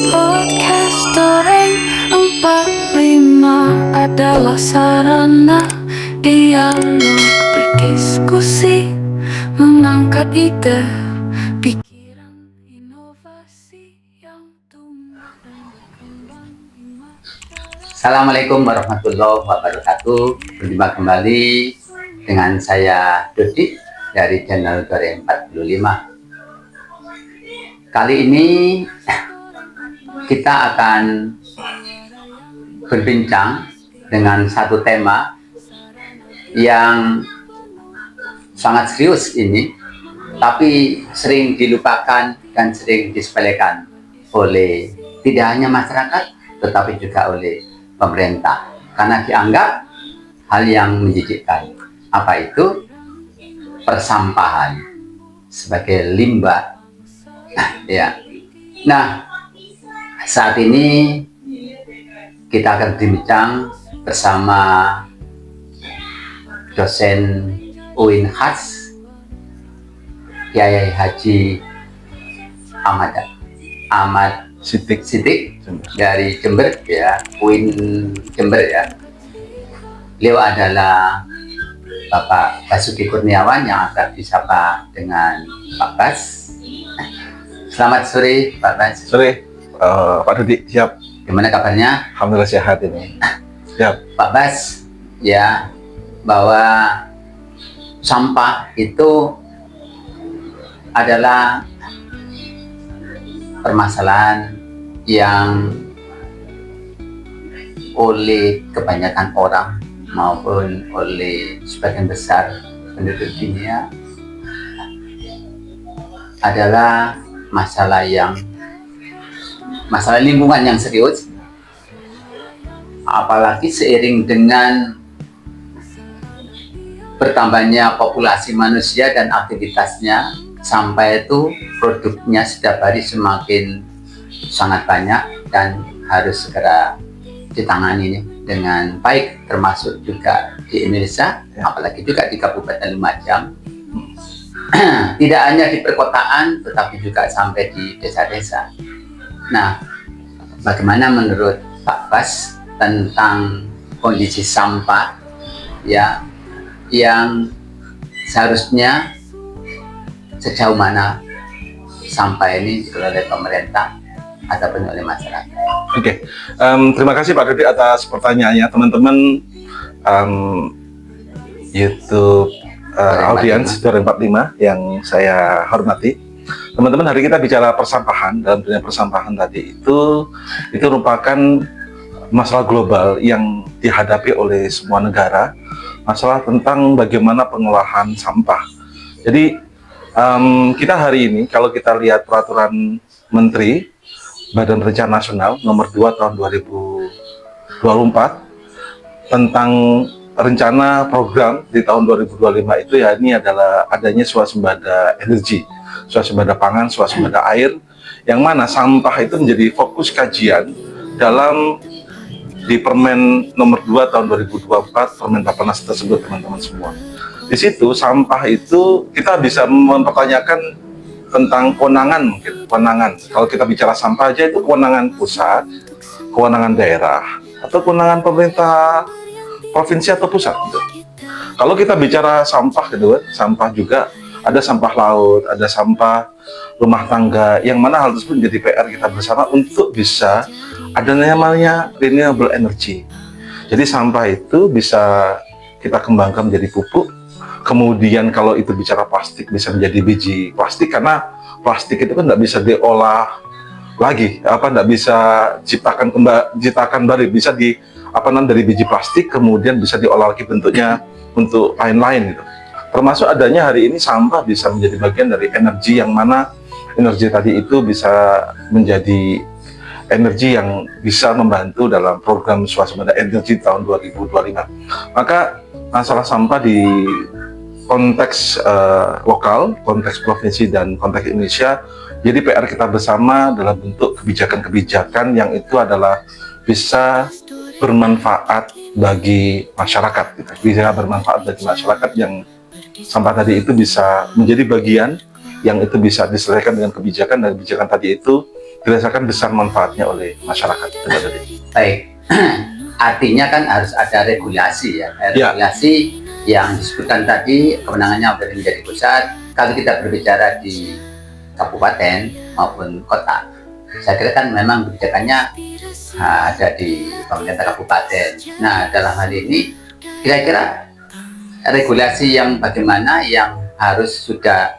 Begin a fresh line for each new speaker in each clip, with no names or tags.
Podcast Storeng 45 adalah sarana dialog berdiskusi, mengangkat ide, pikiran, inovasi yang tumbuh dan berkembang di masyarakat.
Assalamualaikum warahmatullahi wabarakatuh. Berjumpa kembali dengan saya Dodi dari channel Dore 45. Kali ini kita akan berbincang dengan satu tema yang sangat serius ini, tapi sering dilupakan dan sering disepelekan oleh tidak hanya masyarakat, tetapi juga oleh pemerintah, karena dianggap hal yang menjijikkan. Apa itu? Persampahan sebagai limbah. Ya. Nah, saat ini kita akan berbincang bersama dosen UIN Khas Kiai Haji Ahmad Siddiq dari Jember, ya, UIN Jember, ya. Beliau adalah Bapak Basuki Kurniawan yang akrab disapa dengan Pak Bas. Selamat sore, Pak Bas.
Sore, Pak Dodi, siap.
Gimana kabarnya?
Alhamdulillah sehat ini. Siap.
Pak Bas, ya, bahwa sampah itu adalah permasalahan yang oleh kebanyakan orang maupun oleh sebagian besar penduduk dunia adalah masalah lingkungan yang serius, apalagi seiring dengan bertambahnya populasi manusia dan aktivitasnya, sampah itu produknya setiap hari semakin sangat banyak dan harus segera ditangani dengan baik, termasuk juga di Indonesia, apalagi juga di Kabupaten Lumajang. Tidak hanya di perkotaan, tetapi juga sampai di desa-desa. Nah, bagaimana menurut Pak Bas tentang kondisi sampah, ya, yang seharusnya sejauh mana sampah ini dikelola oleh pemerintah ataupun oleh masyarakat?
Oke, terima kasih Pak Dodi atas pertanyaannya, teman-teman YouTube audiens Dore 45 yang saya hormati. Teman-teman, hari kita bicara persampahan. Dalam dunia persampahan tadi itu merupakan masalah global yang dihadapi oleh semua negara, masalah tentang bagaimana pengolahan sampah. Jadi kita hari ini kalau kita lihat peraturan Menteri Badan Rencana Nasional nomor 2 tahun 2024 tentang rencana program di tahun 2025 itu, ya, ini adalah adanya swasembada energi, swasembada pangan, swasembada air, yang mana sampah itu menjadi fokus kajian dalam di Permen nomor 2 tahun 2024, Permen Bapenas tersebut, teman-teman semua. Di situ sampah itu kita bisa mempertanyakan tentang kewenangan, mungkin kewenangan. Kalau kita bicara sampah aja itu kewenangan pusat, kewenangan daerah, atau kewenangan pemerintah provinsi atau pusat. Gitu. Kalau kita bicara sampah, gitu, sampah juga ada sampah laut, ada sampah rumah tangga, yang mana hal tersebut menjadi PR kita bersama untuk bisa ada namanya renewable energy. Jadi sampah itu bisa kita kembangkan menjadi pupuk. Kemudian kalau itu bicara plastik bisa menjadi biji plastik, karena plastik itu kan nggak bisa diolah lagi, nggak bisa ciptakan baru, bisa dari biji plastik kemudian bisa diolah lagi bentuknya untuk lain-lain gitu. Termasuk adanya hari ini sampah bisa menjadi bagian dari energi, yang mana energi tadi itu bisa menjadi energi yang bisa membantu dalam program swasembada energi tahun 2025. Maka masalah sampah di konteks lokal, konteks provinsi dan konteks Indonesia jadi PR kita bersama dalam bentuk kebijakan-kebijakan yang itu adalah bisa bermanfaat bagi masyarakat, gitu. Bisa bermanfaat bagi masyarakat, yang sampah tadi itu bisa menjadi bagian yang itu bisa diselesaikan dengan kebijakan, dan kebijakan tadi itu dirasakan besar manfaatnya oleh masyarakat.
Baik, artinya kan harus ada regulasi ya, regulasi yang disebutkan tadi kewenangannya dari menjadi pusat. Kalau kita berbicara di kabupaten maupun kota, saya kira kan memang kebijakannya ada di pemerintah kabupaten. Nah, dalam hal ini kira-kira regulasi yang bagaimana yang harus sudah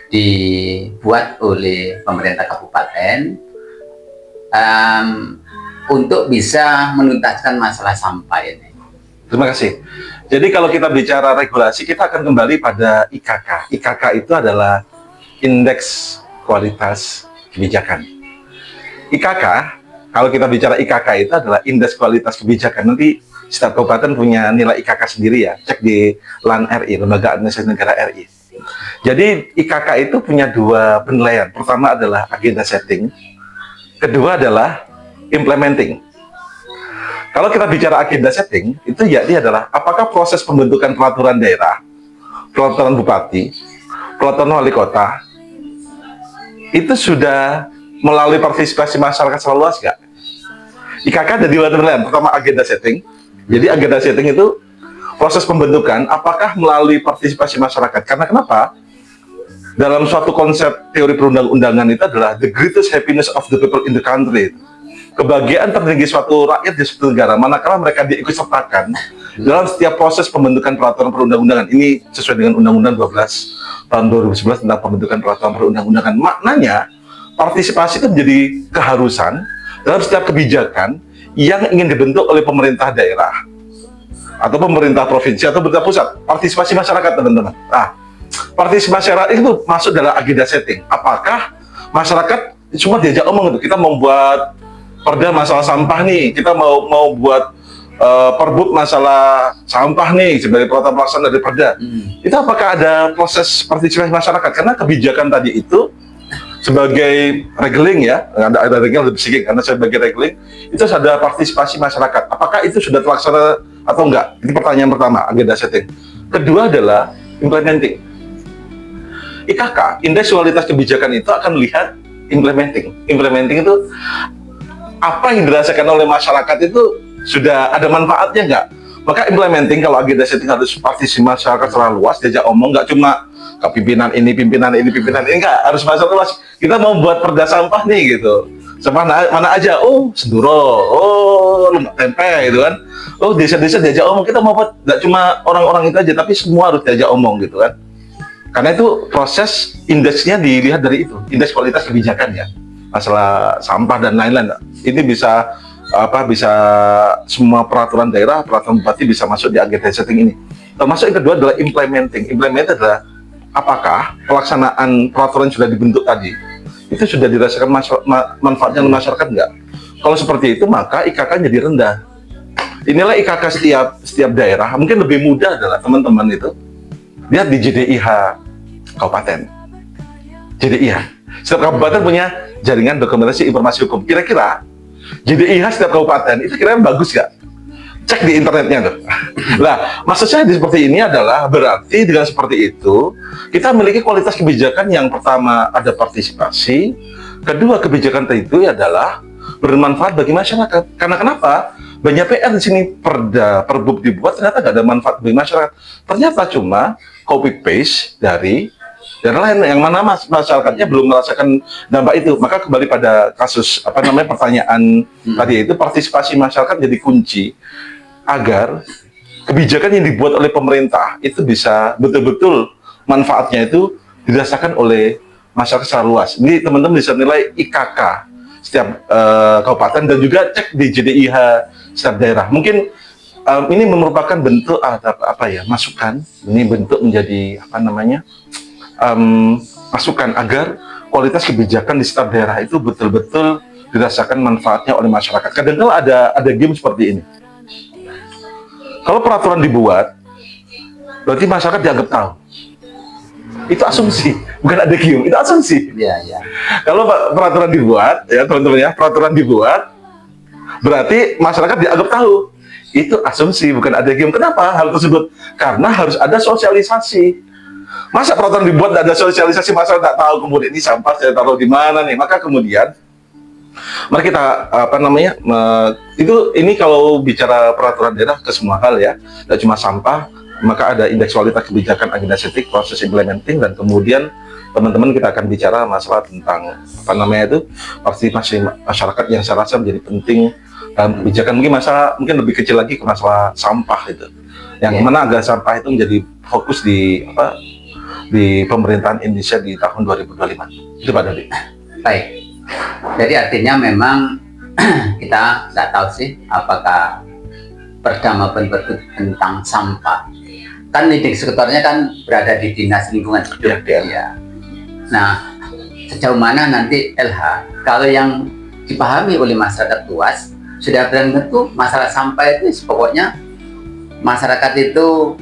dibuat oleh pemerintah kabupaten untuk bisa menuntaskan masalah sampah ini.
Terima kasih. Jadi kalau kita bicara regulasi, kita akan kembali pada IKK. IKK itu adalah Indeks Kualitas Kebijakan. IKK, kalau kita bicara IKK itu adalah Indeks Kualitas Kebijakan. Nanti setiap kabupaten punya nilai IKK sendiri ya. Cek di LAN RI, Lembaga Administrasi Negara RI. Jadi IKK itu punya dua penilaian. Pertama adalah agenda setting. Kedua adalah implementing. Kalau kita bicara agenda setting, itu ya dia adalah apakah proses pembentukan peraturan daerah, peraturan bupati, peraturan wali kota, itu sudah melalui partisipasi masyarakat secara luas nggak? IKK ada dua penilaian. Pertama agenda setting. Jadi agenda setting itu proses pembentukan apakah melalui partisipasi masyarakat. Karena kenapa? Dalam suatu konsep teori perundang-undangan itu adalah the greatest happiness of the people in the country. Kebahagiaan tertinggi suatu rakyat di suatu negara manakala mereka diikutsertakan dalam setiap proses pembentukan peraturan perundang-undangan. Ini sesuai dengan Undang-Undang 12 tahun 2011 tentang pembentukan peraturan perundang-undangan. Maknanya partisipasi itu menjadi keharusan dalam setiap kebijakan yang ingin dibentuk oleh pemerintah daerah atau pemerintah provinsi atau pemerintah pusat. Partisipasi masyarakat, teman-teman. Nah, partisipasi masyarakat itu masuk dalam agenda setting. Apakah masyarakat semua diajak omong itu? Kita membuat perda masalah sampah nih, kita mau buat perbuk masalah sampah nih sebagai peraturan pelaksana dari perda. Itu apakah ada proses partisipasi masyarakat? Karena kebijakan tadi itu sebagai regling ya, ada regling lebih sedikit karena sebagai regling itu ada partisipasi masyarakat. Apakah itu sudah terlaksana atau enggak? Ini pertanyaan pertama, agenda setting. Kedua adalah implementing. IKK, Indeks Kualitas Kebijakan itu akan melihat implementing. Implementing itu apa yang dirasakan oleh masyarakat itu sudah ada manfaatnya nggak? Maka implementing kalau agenda setting harus partisipasi masyarakat secara luas, diajak omong, nggak cuma ke pimpinan ini, nggak, harus masyarakat luas. Kita mau buat perda sampah nih gitu. Mana aja, oh Senduro, oh Lemak Tempe gitu kan. Oh desa-desa diajak omong, kita mau buat nggak cuma orang-orang itu aja, tapi semua harus diajak omong gitu kan. Karena itu proses indeksnya dilihat dari itu, indeks kualitas kebijakan ya. Masalah sampah dan lain-lain, ini bisa bisa semua peraturan daerah, peraturan bupati bisa masuk di agenda setting ini. Termasuk yang kedua adalah implementing. Implement adalah apakah pelaksanaan peraturan yang sudah dibentuk tadi itu sudah dirasakan manfaatnya oleh masyarakat enggak? Kalau seperti itu maka IKK jadi rendah. Inilah IKK setiap daerah. Mungkin lebih mudah adalah teman-teman itu lihat di JDIH kabupaten. JDIH. Setiap kabupaten punya jaringan dokumentasi informasi hukum. Kira-kira JDIH setiap kabupaten itu kira-kira bagus nggak? Cek di internetnya tuh. Nah, maksud saya seperti ini adalah berarti dengan seperti itu kita memiliki kualitas kebijakan yang pertama ada partisipasi, kedua kebijakan itu adalah bermanfaat bagi masyarakat. Karena kenapa? Banyak PR di sini, perda, perbuk dibuat ternyata nggak ada manfaat bagi masyarakat. Ternyata cuma copy paste dari dan lain yang mana masyarakatnya belum merasakan dampak itu. Maka kembali pada kasus pertanyaan tadi itu, partisipasi masyarakat jadi kunci agar kebijakan yang dibuat oleh pemerintah itu bisa betul-betul manfaatnya itu dirasakan oleh masyarakat secara luas. Ini teman-teman bisa nilai IKK setiap kabupaten dan juga cek di JDIH setiap daerah. Mungkin ini merupakan bentuk masukan. Ini bentuk menjadi masukan agar kualitas kebijakan di setiap daerah itu betul-betul dirasakan manfaatnya oleh masyarakat. Kadang-kadang ada game seperti ini. Kalau peraturan dibuat, berarti masyarakat dianggap tahu. Itu asumsi, bukan ada game, itu asumsi.
Iya.
Kalau peraturan dibuat, ya teman-teman ya, peraturan dibuat, berarti masyarakat dianggap tahu. Itu asumsi, bukan ada game. Kenapa hal tersebut? Karena harus ada sosialisasi. Masa peraturan dibuat tidak ada sosialisasi, masyarakat tidak tahu kemudian ini sampah saya taruh di mana nih? Maka kemudian Mari kita ini kalau bicara peraturan daerah ke semua hal ya, tidak cuma sampah, maka ada indeks kualitas kebijakan agenda estetik, proses implementing, dan kemudian teman-teman kita akan bicara masalah tentang partisipasi masyarakat yang saya rasa menjadi penting dalam kebijakan. Mungkin lebih kecil lagi ke masalah sampah itu, yang mana agar sampah itu menjadi fokus di pemerintahan Indonesia di tahun 2025. Itu Pak Dodi.
Baik. Jadi artinya memang kita nggak tahu sih apakah Perda maupun Pergub tentang sampah. Kan leading sektornya kan berada di Dinas Lingkungan Hidup. Ya. Nah, sejauh mana nanti LH, kalau yang dipahami oleh masyarakat luas, sudah tentu masalah sampah itu pokoknya masyarakat itu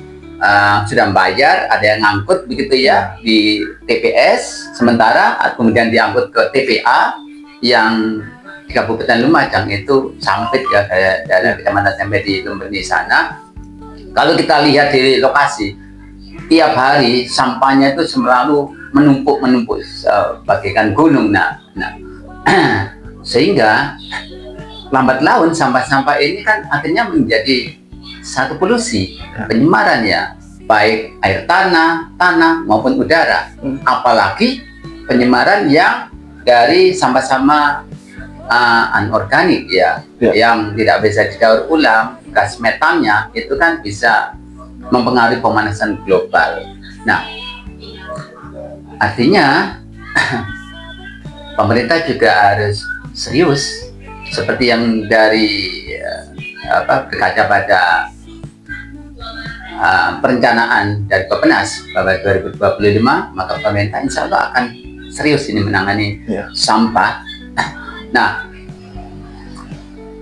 sudah membayar, ada yang ngangkut begitu ya di TPS, sementara kemudian diangkut ke TPA yang di Kabupaten Lumajang itu Sampit ya, dari Kecamatan Sampit di Lumbeni sana. Kalau kita lihat di lokasi, tiap hari sampahnya itu selalu menumpuk bagaikan gunung. Nah sehingga lambat laun sampah-sampah ini kan akhirnya menjadi satu polusi, penyemaran ya, baik air tanah maupun udara. Apalagi penyemaran yang dari sampah-sampah anorganik ya, yang tidak bisa didaur ulang, gas metannya itu kan bisa mempengaruhi pemanasan global. Nah, artinya pemerintah juga harus serius, seperti yang dari berkaca pada perencanaan dari Bappenas bahwa 2025 maka pemerintah insya Allah akan serius ini menangani sampah. Nah,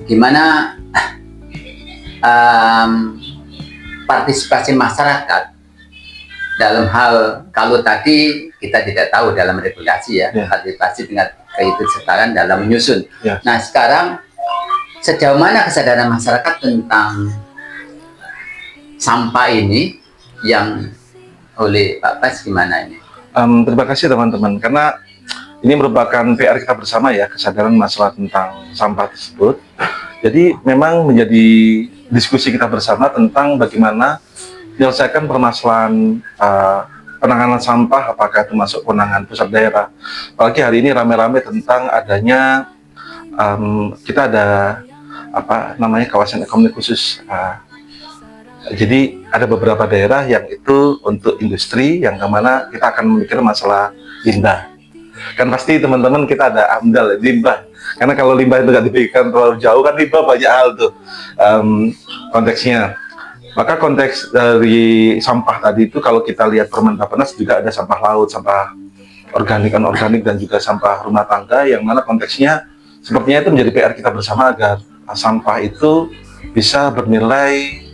gimana partisipasi masyarakat dalam hal, kalau tadi kita tidak tahu dalam regulasi ya, partisipasi dengan keikutsertaan dalam menyusun. Nah, sekarang sejauh mana kesadaran masyarakat tentang sampah ini yang oleh Pak Bas gimana ini?
Terima kasih teman-teman, karena ini merupakan PR kita bersama ya, kesadaran masalah tentang sampah tersebut. Jadi memang menjadi diskusi kita bersama tentang bagaimana menyelesaikan permasalahan penanganan sampah, apakah itu masuk kewenangan pusat daerah. Apalagi hari ini rame-rame tentang adanya kita ada kawasan ekonomi khusus. Jadi ada beberapa daerah yang itu untuk industri, yang kemana kita akan memikir masalah limbah. Kan pasti teman-teman kita ada AMDAL limbah, karena kalau limbah itu nggak dipikirkan terlalu jauh kan limbah banyak hal tuh konteksnya. Maka konteks dari sampah tadi itu kalau kita lihat Permen Bappenas juga ada sampah laut, sampah organik, anorganik, dan juga sampah rumah tangga, yang mana konteksnya sepertinya itu menjadi PR kita bersama agar sampah itu bisa bernilai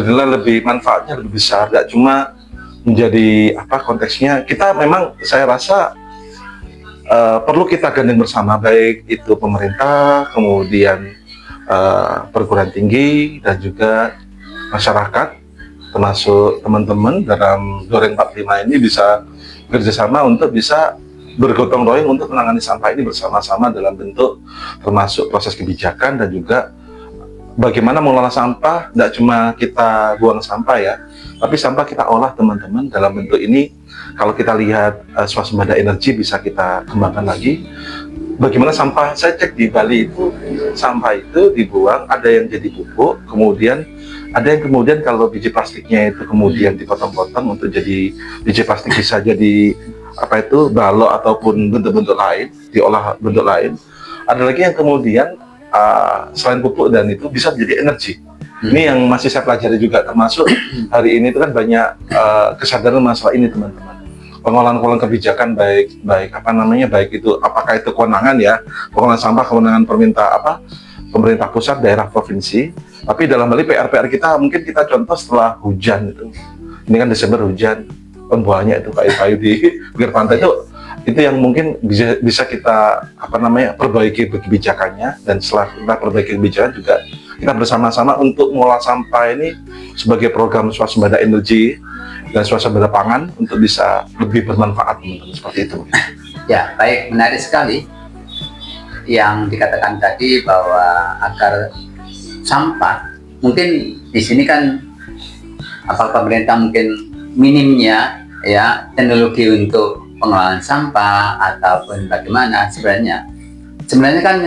lebih, manfaatnya lebih besar, tidak cuma menjadi konteksnya. Kita memang saya rasa perlu kita gandeng bersama, baik itu pemerintah, kemudian perguruan tinggi, dan juga masyarakat, termasuk teman-teman dalam 2045 ini bisa bekerjasama untuk bisa bergotong royong untuk menangani sampah ini bersama-sama dalam bentuk termasuk proses kebijakan, dan juga bagaimana mengelola sampah. Tidak cuma kita buang sampah ya, tapi sampah kita olah teman-teman dalam bentuk ini. Kalau kita lihat swasembada energi bisa kita kembangkan lagi. Bagaimana sampah, saya cek di Bali itu sampah itu dibuang, ada yang jadi pupuk, kemudian ada yang kemudian kalau biji plastiknya itu kemudian dipotong-potong untuk jadi biji plastik, bisa jadi balok ataupun bentuk-bentuk lain, diolah bentuk lain. Ada lagi yang kemudian selain pupuk dan itu bisa menjadi energi. Ini yang masih saya pelajari juga, termasuk hari ini itu kan banyak kesadaran masalah ini teman-teman. Pengolahan kebijakan baik itu apakah itu kewenangan ya, pengolahan sampah kewenangan pemerintah pusat, daerah, provinsi. Tapi dalam hal ini PR kita, mungkin kita contoh setelah hujan itu. Ini kan Desember hujan, pembuahannya itu kayu-kayu di pinggir pantai itu yang mungkin bisa kita perbaiki kebijakannya. Dan setelah kita perbaiki kebijakan juga kita bersama-sama untuk mengolah sampah ini sebagai program swasembada energi dan swasembada pangan untuk bisa lebih bermanfaat teman-teman, seperti itu.
Ya, baik, menarik sekali. yang dikatakan tadi bahwa agar sampah, mungkin di sini kan pemerintah mungkin minimnya ya teknologi untuk pengelolaan sampah ataupun bagaimana. Sebenarnya kan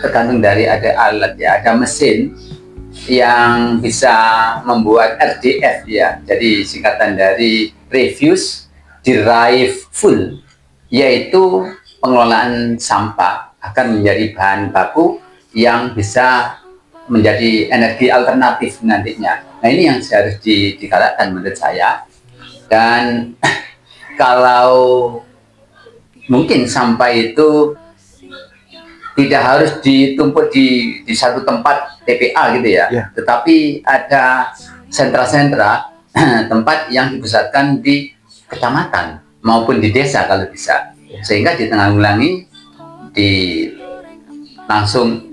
tergantung dari ada alat ya, ada mesin yang bisa membuat RDF ya, jadi singkatan dari refuse derived fuel, yaitu pengelolaan sampah akan menjadi bahan baku yang bisa menjadi energi alternatif nantinya. Nah, ini yang harus digalakkan menurut saya. Dan kalau mungkin sampah itu tidak harus ditumpuk di satu tempat TPA gitu ya, tetapi ada sentra-sentra tempat yang dipusatkan di kecamatan maupun di desa kalau bisa, sehingga ditanggulangi langsung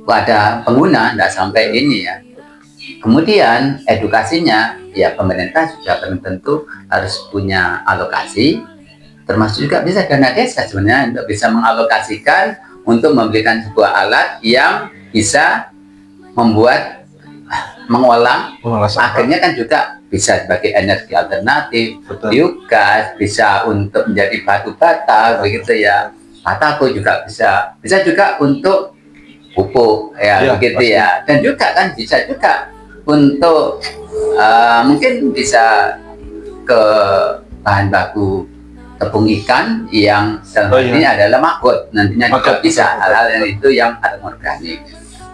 pada pengguna, tidak sampai ini ya. Kemudian edukasinya ya, pemerintah juga tentu harus punya alokasi, termasuk juga bisa dana desa sebenarnya untuk bisa mengalokasikan untuk memberikan sebuah alat yang bisa mengolah akhirnya kan juga bisa sebagai energi alternatif, biogas, bisa untuk menjadi batu bata begitu ya, bataku juga bisa juga untuk pupuk ya, begitu pasti. Ya, dan juga kan bisa juga untuk mungkin bisa ke bahan baku tepung ikan yang dalam ini adalah maggot, nantinya juga bisa hal-hal yang itu yang anorganik.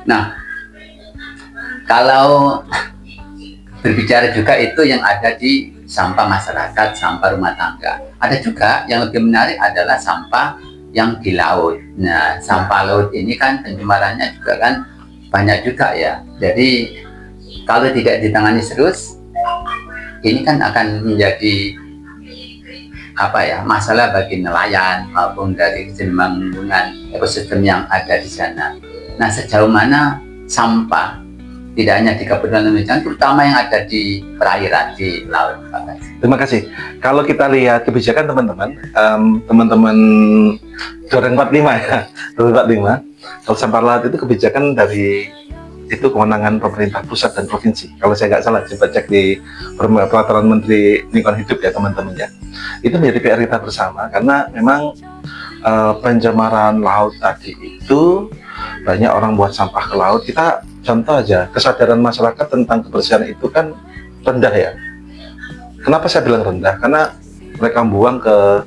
Nah, kalau berbicara juga itu yang ada di sampah masyarakat, sampah rumah tangga, ada juga yang lebih menarik adalah sampah yang di laut. Nah, sampah laut ini kan pencemarannya juga kan banyak juga ya. Jadi kalau tidak ditangani serius, ini kan akan menjadi masalah bagi nelayan maupun dari keseimbangan lingkungan ekosistem yang ada di sana. Nah, sejauh mana sampah tidak hanya di Kabupaten Lumajang, terutama yang ada di perairan, di laut.
Terima kasih. Kalau kita lihat kebijakan teman-teman 2045 ya, 2045, kalau sampah laut itu kebijakan dari itu kewenangan pemerintah pusat dan provinsi. Kalau saya nggak salah, coba cek di peraturan Menteri Lingkungan Hidup ya teman-teman ya. Itu menjadi PR kita bersama karena memang pencemaran laut tadi itu banyak orang buat sampah ke laut. Kita contoh aja, kesadaran masyarakat tentang kebersihan itu kan rendah ya. Kenapa saya bilang rendah? Karena mereka buang ke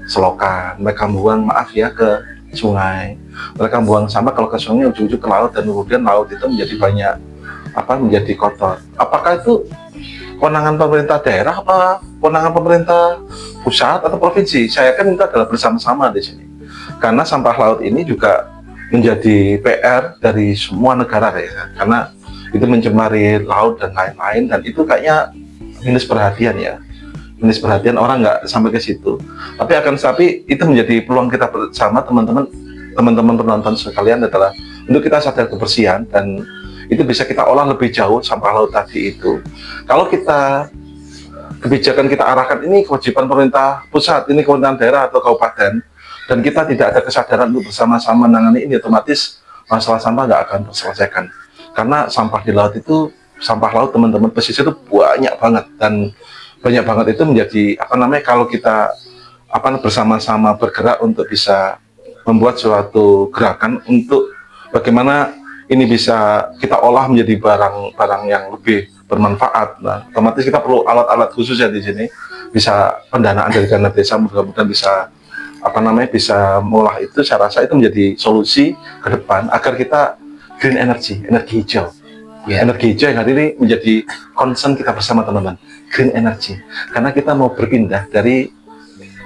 selokan, mereka buang ke sungai, mereka buang sampah kalau ke sungai ujung-ujung ke laut, dan kemudian laut itu menjadi banyak menjadi kotor. Apakah itu kewenangan pemerintah daerah, apa kewenangan pemerintah pusat atau provinsi? Saya kan itu adalah bersama-sama di sini, karena sampah laut ini juga menjadi PR dari semua negara ya, karena itu mencemari laut dan lain-lain, dan itu kayaknya minus perhatian ya. Minus perhatian orang nggak sampai ke situ, tapi itu menjadi peluang kita bersama teman-teman penonton sekalian adalah untuk kita sadar kebersihan, dan itu bisa kita olah lebih jauh sampah laut tadi itu. Kalau kebijakan kita arahkan ini kewajiban pemerintah pusat, ini kewenangan daerah atau kabupaten, dan kita tidak ada kesadaran untuk bersama-sama menangani ini, otomatis masalah sampah nggak akan terselesaikan. Karena sampah di laut itu, sampah laut teman-teman pesisir itu banyak banget, dan banyak banget itu menjadi kalau kita bersama-sama bergerak untuk bisa membuat suatu gerakan untuk bagaimana ini bisa kita olah menjadi barang-barang yang lebih bermanfaat. Nah, otomatis kita perlu alat-alat khusus ya di sini, bisa pendanaan dari dana desa, mudah-mudahan bisa bisa mengolah itu. Saya rasa itu menjadi solusi ke depan agar kita green energy, energi hijau. Energi hijau yang hari ini menjadi concern kita bersama teman-teman, green energy, karena kita mau berpindah dari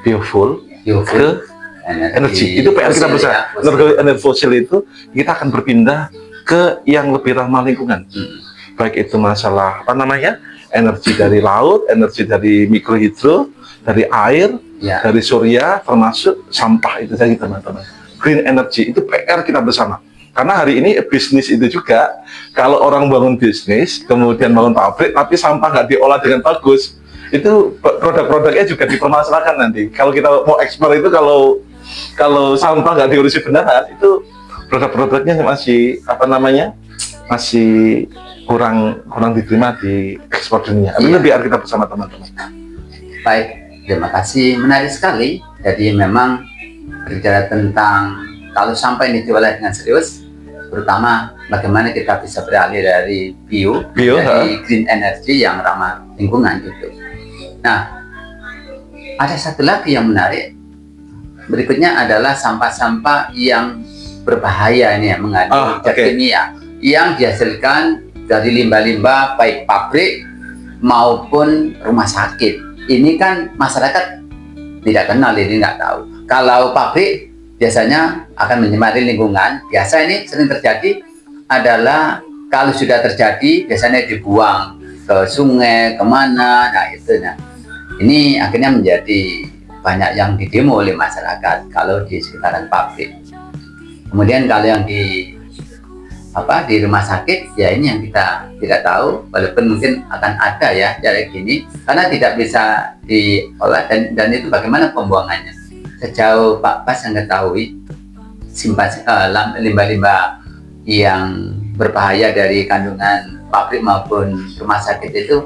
biofuel ke energi. Itu PR kita bersama. Energi fosil itu kita akan berpindah ke yang lebih ramah lingkungan. Baik itu masalah energi dari laut, energi dari mikrohidro, dari air, dari surya, termasuk sampah itu tadi teman-teman. Green energy itu PR kita bersama. Karena hari ini bisnis itu juga, kalau orang bangun bisnis, kemudian bangun pabrik, tapi sampah nggak diolah dengan bagus, itu produk-produknya juga dipermasalahkan nanti. Kalau kita mau ekspor itu, kalau kalau sampah nggak diurusi benar, itu produk-produknya masih apa namanya, masih kurang diterima di ekspor dunia. Itu biar kita bersama teman-teman.
Baik, terima kasih, menarik sekali. Jadi memang berbicara tentang kalau sampah ini diolah dengan serius, terutama bagaimana kita bisa beralih dari bio dari green energy yang ramah lingkungan itu. Nah, ada satu lagi yang menarik. Berikutnya adalah sampah-sampah yang berbahaya ini ya, mengandung zat kimia yang dihasilkan dari limbah-limbah baik pabrik maupun rumah sakit. Ini kan masyarakat tidak kenal, ini nggak tahu. Kalau pabrik biasanya akan menyemari lingkungan. Biasa ini sering terjadi adalah kalau sudah terjadi biasanya dibuang ke sungai, kemana, nah itu. Nah, ini akhirnya menjadi banyak yang didemo oleh masyarakat kalau di sekitaran pabrik. Kemudian kalau yang di rumah sakit, ya ini yang kita tidak tahu, walaupun mungkin akan ada ya cara gini, karena tidak bisa diolah dan itu bagaimana pembuangannya. Sejauh Pak Bas yang ketahui, limbah-limbah yang berbahaya dari kandungan pabrik maupun rumah sakit itu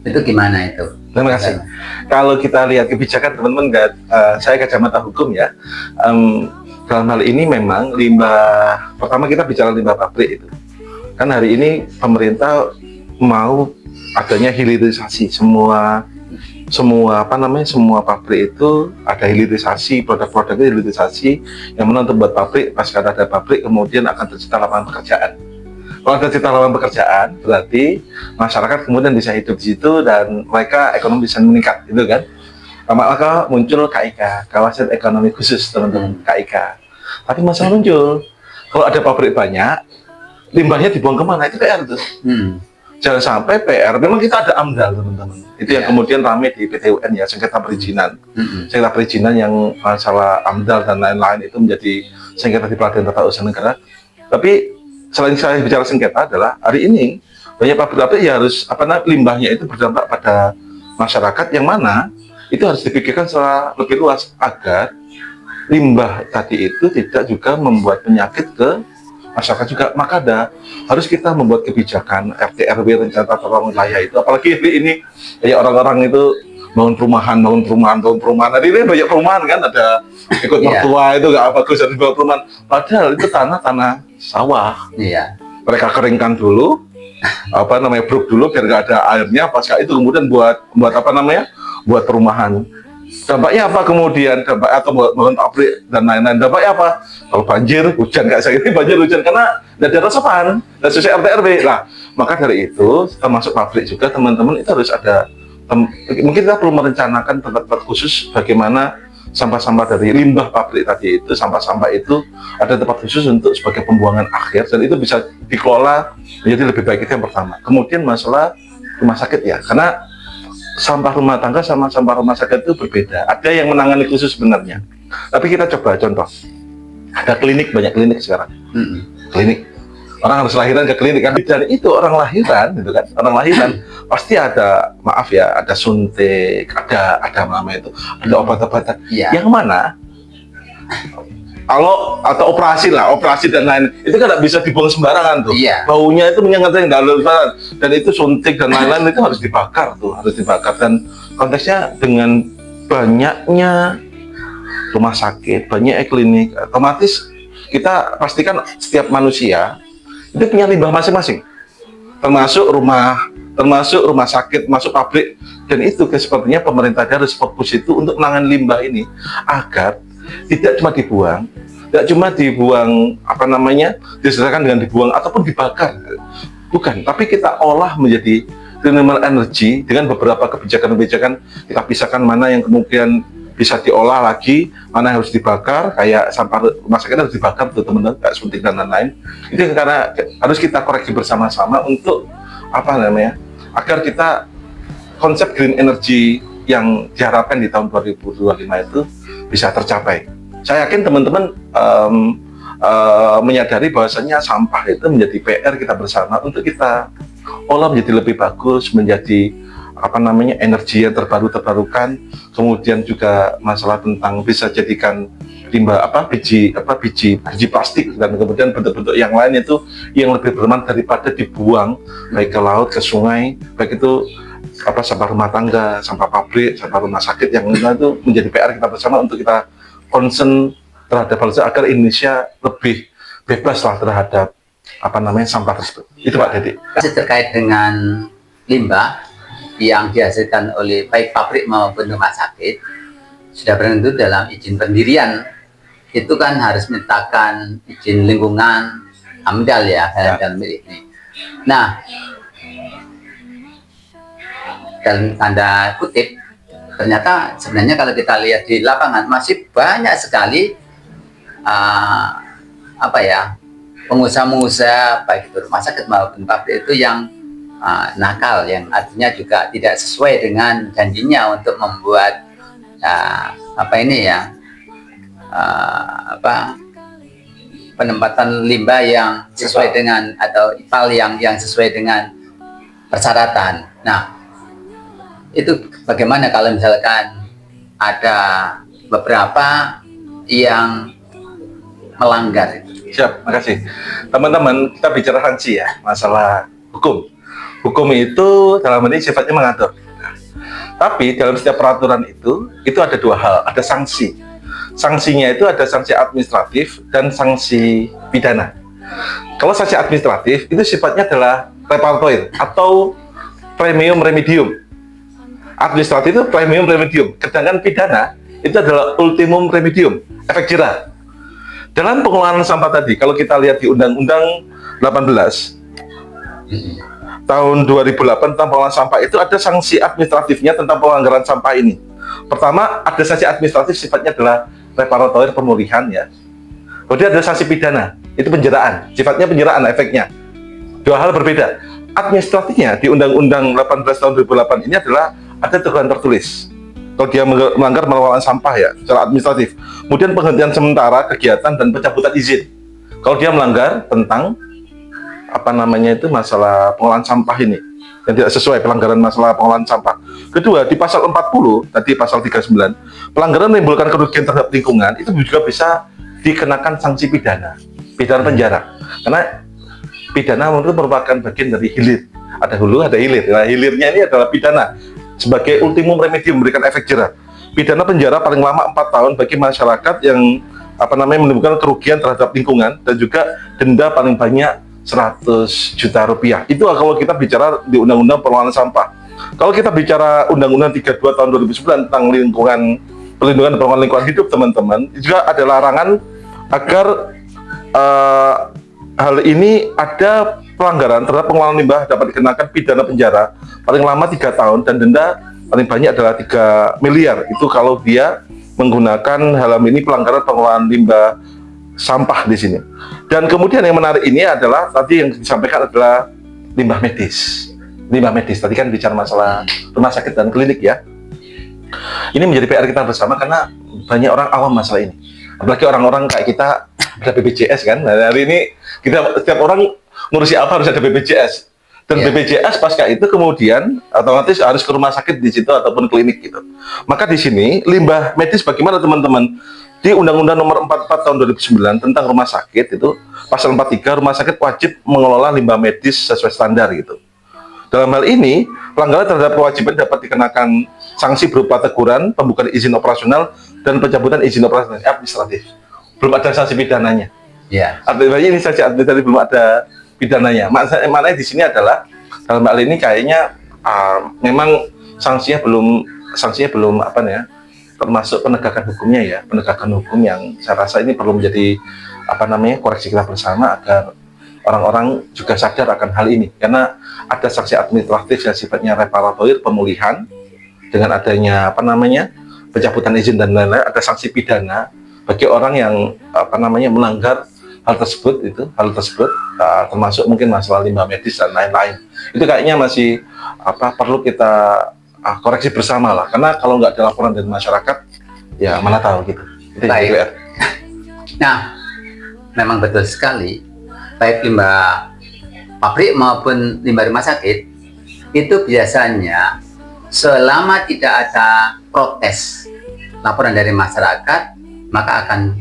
itu gimana itu?
Terima kasih. Kalau kita lihat kebijakan teman-teman, saya kacamata hukum ya. Dalam hal ini memang limbah, pertama kita bicara limbah pabrik itu. Kan hari ini pemerintah mau adanya hilirisasi, semua pabrik itu ada hilirisasi, produk-produknya hilirisasi, yang mana untuk buat pabrik, pas ada pabrik kemudian akan tercipta lapangan pekerjaan. Kalau tercipta lapangan pekerjaan, berarti masyarakat kemudian bisa hidup di situ dan mereka ekonomi bisa meningkat, gitu kan? Maka muncul KIK, kawasan ekonomi khusus, teman-teman, KIK. Tapi masalah muncul, kalau ada pabrik banyak, limbahnya dibuang kemana? Itu PR tuh. Jangan sampai PR, memang kita ada AMDAL, teman-teman. Itu yang kemudian ramai di PT UN ya, sengketa perizinan. Sengketa perizinan yang masalah AMDAL dan lain-lain itu menjadi sengketa di Peradilan Tata Usaha Negara. Tapi selain saya bicara sengketa adalah hari ini banyak pabrik-pabrik ya harus limbahnya itu berdampak pada masyarakat, yang mana itu harus dipikirkan secara lebih luas agar limbah tadi itu tidak juga membuat penyakit ke masyarakat juga. Maka harus kita membuat kebijakan RT RW, rencana tata ruang wilayah itu, apalagi ini kayak orang-orang itu bangun perumahan. Hari ini banyak perumahan kan, ada ikut mertua itu nggak bagus, harus bangun perumahan. Padahal itu tanah sawah. Mereka keringkan dulu, bruk dulu biar nggak ada airnya. Pasca itu kemudian buat buat perumahan. Dampaknya apa kemudian? Atau bangun pabrik dan lain-lain. Dampaknya apa? Kalau banjir, hujan kayak saya ini banjir hujan karena tidak ada resapan, dan sesuai RT RW. Nah, maka dari itu termasuk pabrik juga teman-teman itu harus ada. Mungkin kita perlu merencanakan tempat-tempat khusus bagaimana sampah-sampah dari limbah pabrik tadi itu, sampah-sampah itu ada tempat khusus untuk sebagai pembuangan akhir dan itu bisa dikelola menjadi lebih baik. Itu yang pertama. Kemudian masalah rumah sakit ya, karena sampah rumah tangga sama sampah rumah sakit itu berbeda. Ada yang menangani khusus sebenarnya. Tapi kita coba contoh. Ada klinik, banyak klinik sekarang. Klinik. Orang harus lahiran ke klinik kan. Dan itu orang lahiran, gitu kan. Orang lahiran pasti ada, maaf ya, ada suntik, ada namanya itu, ada obat-obatan. Yang mana atau operasi dan lain itu kan tidak bisa dibuang sembarangan tuh. Baunya itu menyengat dan itu suntik dan lain-lain itu harus dibakar dan konteksnya dengan banyaknya rumah sakit, banyak klinik, otomatis kita pastikan setiap manusia itu punya limbah masing-masing, termasuk rumah sakit, masuk pabrik, dan itu sepertinya pemerintah harus fokus itu untuk menangani limbah ini agar tidak cuma dibuang diselesaikan dengan dibuang ataupun dibakar, bukan, tapi kita olah menjadi renewable energy dengan beberapa kebijakan kita pisahkan mana yang kemungkinan bisa diolah lagi, mana yang harus dibakar, kayak sampah rumah sakit harus dibakar tuh teman-teman, kayak suntik dan lain-lain. Itu karena harus kita koreksi bersama-sama untuk agar kita konsep green energy yang diharapkan di tahun 2025 itu bisa tercapai. Saya yakin teman-teman menyadari bahwasannya sampah itu menjadi PR kita bersama untuk kita olah menjadi lebih bagus, menjadi energi yang terbarukan, kemudian juga masalah tentang bisa jadikan limbah biji plastik, dan kemudian bentuk-bentuk yang lain itu yang lebih bermanfaat daripada dibuang baik ke laut, ke sungai, baik itu sampah rumah tangga, sampah pabrik, sampah rumah sakit, yang itu menjadi PR kita bersama untuk kita concern terhadap hal itu agar Indonesia lebih bebas lah terhadap sampah tersebut. Itu Pak Dedi.
Terkait dengan limbah yang dihasilkan oleh baik pabrik maupun rumah sakit, sudah tentu dalam izin pendirian itu kan harus mintakan izin lingkungan AMDAL ya, dalam ini. Nah, dalam tanda kutip, ternyata sebenarnya kalau kita lihat di lapangan masih banyak sekali pengusaha-pengusaha baik itu rumah sakit maupun pabrik itu yang nakal, yang artinya juga tidak sesuai dengan janjinya untuk membuat penempatan limbah yang sesuai dengan atau IPAL yang sesuai dengan persyaratan. Nah, itu bagaimana kalau misalkan ada beberapa yang melanggar?
Siap, makasih. Teman-teman, kita bicara sanksi ya, masalah hukum. Hukum itu dalam ini sifatnya mengatur. Tapi dalam setiap peraturan itu ada dua hal, ada sanksi. Sanksinya itu ada sanksi administratif dan sanksi pidana. Kalau sanksi administratif itu sifatnya adalah reparatoire atau premium remedium. Administratif itu premium remedium, sedangkan pidana itu adalah ultimum remedium, efek jerah. Dalam pengelolaan sampah tadi, kalau kita lihat di Undang-Undang 18 tahun 2008 tentang pengelolaan sampah, itu ada sanksi administratifnya tentang pelanggaran sampah ini. Pertama, ada sanksi administratif sifatnya adalah reparatoire, pemulihan ya. Kemudian ada sanksi pidana, itu penjaraan, sifatnya penjaraan efeknya. Dua hal berbeda. Administratifnya di Undang-Undang 18 tahun 2008 ini adalah ada teguran tertulis. Kalau dia melanggar pengelolaan sampah ya, secara administratif. Kemudian penghentian sementara kegiatan dan pencabutan izin. Kalau dia melanggar tentang masalah pengelolaan sampah ini yang tidak sesuai, pelanggaran masalah pengelolaan sampah. Kedua, di pasal 40 tadi pasal 39, pelanggaran menimbulkan kerugian terhadap lingkungan itu juga bisa dikenakan sanksi pidana penjara. Karena pidana itu merupakan bagian dari hilir. Ada hulu, ada hilir. Nah, hilirnya ini adalah pidana sebagai ultimum remedium, memberikan efek jerah. Pidana penjara paling lama 4 tahun bagi masyarakat yang menimbulkan kerugian terhadap lingkungan, dan juga denda paling banyak 100 juta rupiah. Itu kalau kita bicara di Undang-Undang Pengelolaan Sampah. Kalau kita bicara Undang-Undang 32 tahun 2009 tentang perlindungan dan pengelolaan lingkungan hidup, teman-teman, juga ada larangan agar hal ini ada pelanggaran terhadap pengelolaan limbah dapat dikenakan pidana penjara paling lama 3 tahun dan denda paling banyak adalah 3 miliar. Itu kalau dia menggunakan ini pelanggaran pengelolaan limbah sampah di sini. Dan kemudian yang menarik ini adalah tadi yang disampaikan adalah limbah medis. Limbah medis tadi kan bicara masalah rumah sakit dan klinik ya. Ini menjadi PR kita bersama karena banyak orang awam masalah ini. Apalagi orang-orang kayak kita ada BPJS kan. Nah, hari ini kita setiap orang ngurusi apa harus ada BPJS. Dan BPJS pasca itu kemudian otomatis harus ke rumah sakit di situ ataupun klinik gitu. Maka di sini limbah medis bagaimana teman-teman? Di Undang-Undang Nomor 44 tahun 2009 tentang rumah sakit itu pasal 43, rumah sakit wajib mengelola limbah medis sesuai standar gitu. Dalam hal ini, pelanggaran terhadap kewajiban dapat dikenakan sanksi berupa teguran, pembukaan izin operasional, dan pencabutan izin operasional administratif. Belum ada sanksi pidananya.
Ya.
Artinya ini sanksi administratif belum ada pidananya. Maknanya di sini adalah dalam hal ini kayaknya memang sanksinya belum termasuk penegakan hukumnya ya, penegakan hukum yang saya rasa ini perlu menjadi koreksi kita bersama agar orang-orang juga sadar akan hal ini, karena ada sanksi administratif yang sifatnya reparatoire, pemulihan, dengan adanya pencabutan izin dan lain-lain, ada sanksi pidana bagi orang yang melanggar hal tersebut termasuk mungkin masalah limbah medis dan lain-lain. Itu kayaknya masih perlu kita koreksi bersama lah, karena kalau nggak ada laporan dari masyarakat ya mana tahu gitu.
Baik. Nah, memang betul sekali, baik limbah pabrik maupun limbah rumah sakit itu biasanya selama tidak ada protes laporan dari masyarakat, maka akan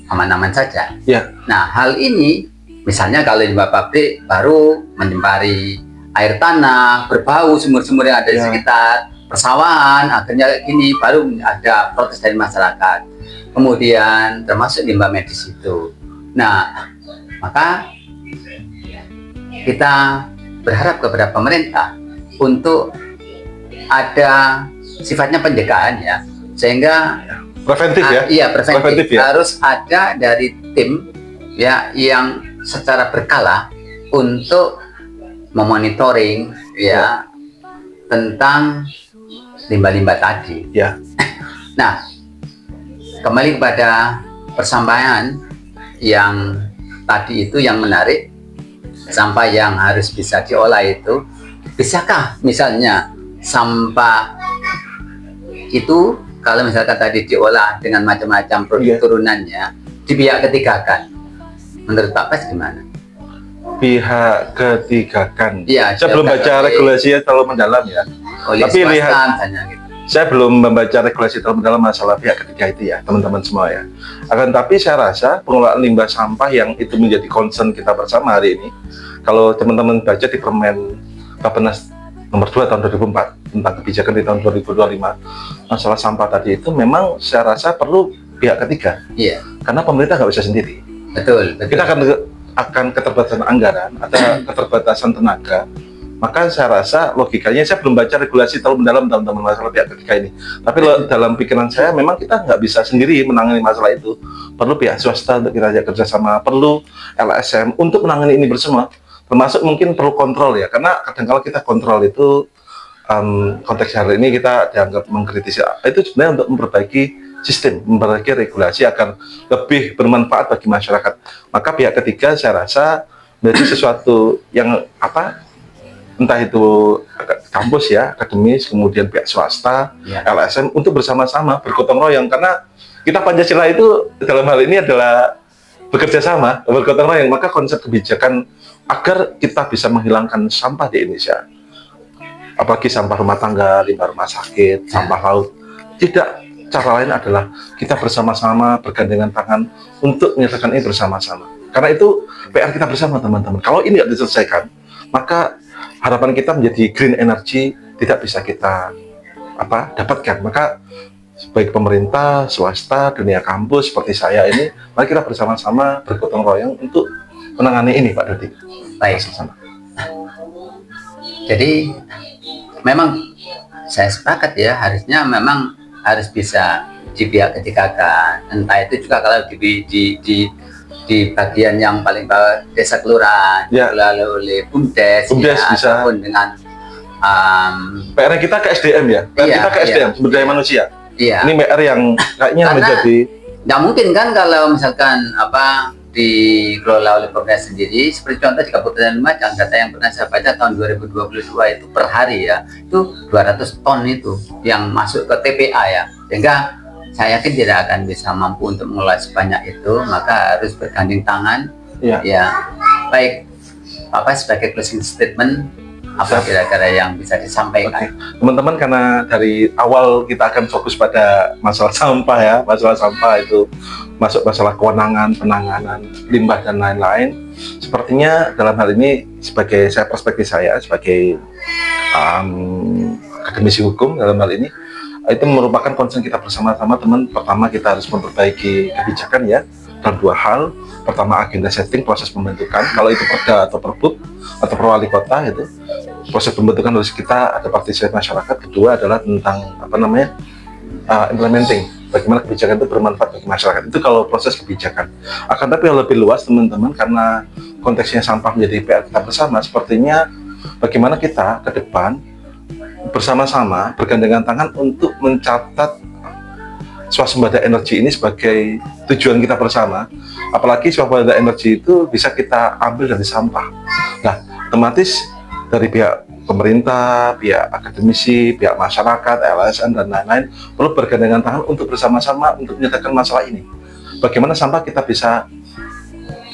aman-aman saja.
Ya.
Nah, hal ini misalnya kalau limbah pabrik baru menyembari air tanah, berbau sumur-sumur yang ada di sekitar persawahan, akhirnya ini baru ada protes dari masyarakat. Kemudian termasuk limbah medis itu. Nah, maka kita berharap kepada pemerintah untuk ada sifatnya pencegahan ya, sehingga
Preventif ya?
Iya, preventif
ya?
harus ada dari tim ya yang secara berkala untuk memonitoring ya tentang limbah-limbah tadi.
Ya.
Nah, kembali kepada persampaian yang tadi itu yang menarik, sampah yang harus bisa diolah itu, bisakah misalnya sampah itu kalau misalkan tadi diolah dengan macam-macam produk turunannya, di pihak ketiga kan, menurut Pak Pes gimana?
Pihak ketiga kan?
Iya,
saya belum baca regulasinya terlalu mendalam ya. Tapi lihat,
gitu.
Saya belum membaca regulasi terlalu mendalam masalah pihak ketiga itu ya, teman-teman semua ya. Akan tapi saya rasa pengelolaan limbah sampah yang itu menjadi concern kita bersama hari ini, kalau teman-teman baca di Permen Bappenas nomor 2 tahun 2004 tentang kebijakan di tahun 2025 masalah sampah tadi itu memang saya rasa perlu pihak ketiga.
Iya.
Karena pemerintah nggak bisa sendiri.
Betul.
Kita akan keterbatasan anggaran atau keterbatasan tenaga. Maka saya rasa logikanya, saya belum baca regulasi terlalu mendalam teman-teman masalah pihak ketiga ini. Tapi dalam pikiran saya memang kita nggak bisa sendiri menangani masalah itu. Perlu pihak swasta untuk kita ajak kerjasama, perlu LSM untuk menangani ini bersama. Termasuk mungkin perlu kontrol ya, karena kadang-kala kita kontrol itu konteks hari ini kita dianggap mengkritisi itu sebenarnya untuk memperbaiki sistem, memperbaiki regulasi agar lebih bermanfaat bagi masyarakat. Maka pihak ketiga saya rasa menjadi sesuatu yang entah itu kampus ya, akademis, kemudian pihak swasta, LSM untuk bersama-sama bergotong royong, karena kita Pancasila itu dalam hal ini adalah bekerja sama, bergotong royong. Maka konsep kebijakan agar kita bisa menghilangkan sampah di Indonesia, apalagi sampah rumah tangga, limbah rumah sakit, sampah laut, tidak, cara lain adalah kita bersama-sama bergandengan tangan untuk menyelesaikan ini bersama-sama. Karena itu PR kita bersama teman-teman. Kalau ini tidak diselesaikan, maka harapan kita menjadi green energy tidak bisa kita dapatkan. Maka baik pemerintah, swasta, dunia kampus seperti saya ini, mari kita bersama-sama bergotong royong untuk menangani ini, Pak Dodi.
Baik. Jadi memang saya sepakat ya, harusnya memang harus bisa di pihak ketiga kan. Entah itu juga kalau di bagian yang paling bawah desa kelurahan, lalu oleh BUMDes ya,
bisa.
Ataupun dengan
PR kita ke SDM ya, PR kita ke SDM, sumber daya manusia.
Iya.
Ini PR yang kayaknya menjadi
nggak mungkin kan kalau misalkan dikelola oleh pemerintah sendiri. Seperti contoh di Kabupaten Lumajang, data yang pernah saya baca tahun 2022 itu per hari ya, itu 200 ton itu yang masuk ke TPA ya, sehingga saya yakin tidak akan bisa mampu untuk mengelola sebanyak itu, maka harus bergandeng tangan. Ya, baik Bapak sebagai closing statement apa kira-kira yang bisa disampaikan?
Teman-teman, karena dari awal kita akan fokus pada masalah sampah ya, masalah sampah itu masuk masalah kewenangan, penanganan limbah dan lain-lain. Sepertinya dalam hal ini sebagai perspektif saya sebagai akademisi hukum dalam hal ini, itu merupakan concern kita bersama-sama teman. Pertama, kita harus memperbaiki kebijakan ya dalam dua hal. Pertama, agenda setting, proses pembentukan, kalau itu Perda atau Perbuk atau Perwali Kota, itu proses pembentukan harus kita ada partisipasi masyarakat. Kedua adalah tentang implementing, bagaimana kebijakan itu bermanfaat bagi masyarakat. Itu kalau proses kebijakan. Akan tapi yang lebih luas teman-teman, karena konteksnya sampah menjadi PR kita bersama, sepertinya bagaimana kita ke depan bersama-sama bergandengan tangan untuk mencatat swasembada energi ini sebagai tujuan kita bersama. Apalagi swasembada energi itu bisa kita ambil dari sampah. Nah, otomatis dari pihak pemerintah, pihak akademisi, pihak masyarakat, LSM dan lain-lain perlu bergandengan tangan untuk bersama-sama untuk menyelesaikan masalah ini. Bagaimana sampah kita bisa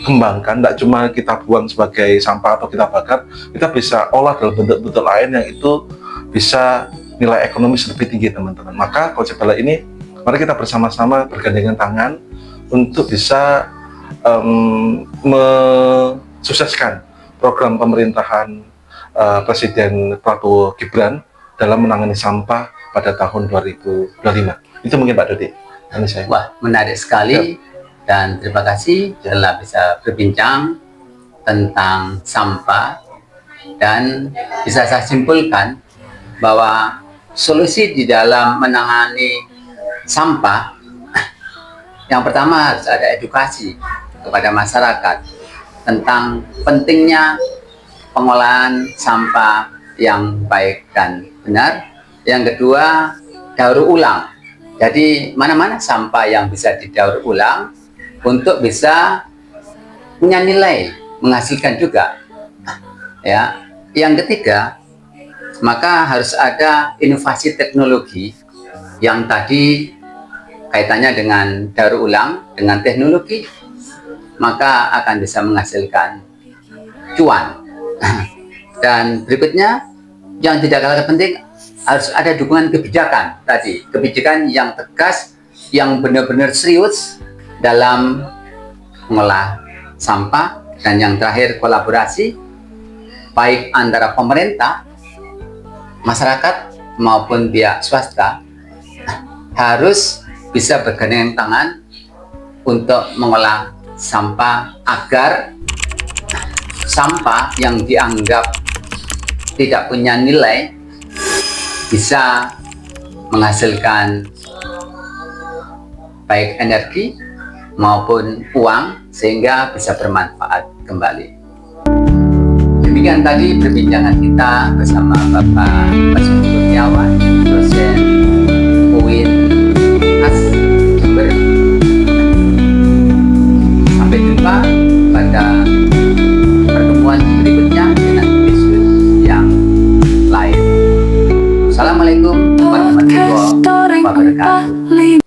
kembangkan, tidak cuma kita buang sebagai sampah atau kita bakar, kita bisa olah dalam bentuk-bentuk lain yang itu bisa nilai ekonomis lebih tinggi, teman-teman. Maka konsep halal ini, mari kita bersama-sama bergandengan tangan untuk bisa mensukseskan program pemerintahan Presiden Prabowo Gibran dalam menangani sampah pada tahun 2025. Itu mungkin Pak Dodi. Ini saya.
Wah, menarik sekali. Dan terima kasih telah bisa berbincang tentang sampah, dan bisa saya simpulkan bahwa solusi di dalam menangani sampah, yang pertama harus ada edukasi kepada masyarakat tentang pentingnya pengolahan sampah yang baik dan benar. Yang kedua, daur ulang. Jadi mana-mana sampah yang bisa didaur ulang untuk bisa punya nilai, menghasilkan juga. Ya, yang ketiga, maka harus ada inovasi teknologi yang tadi kaitannya dengan daur ulang, dengan teknologi, maka akan bisa menghasilkan cuan. Dan berikutnya, yang tidak kalah penting, harus ada dukungan kebijakan tadi, kebijakan yang tegas, yang benar-benar serius dalam mengolah sampah. Dan yang terakhir, kolaborasi baik antara pemerintah, masyarakat maupun pihak swasta harus bisa bergandengan tangan untuk mengolah sampah agar sampah yang dianggap tidak punya nilai bisa menghasilkan baik energi maupun uang, sehingga bisa bermanfaat kembali. Demikian tadi perbincangan kita bersama Bapak Basuki Kurniawan, dosen UIN UNAS Jember. Sampai jumpa pada pertemuan berikutnya dengan episode yang lain. Assalamualaikum warahmatullahi wabarakatuh.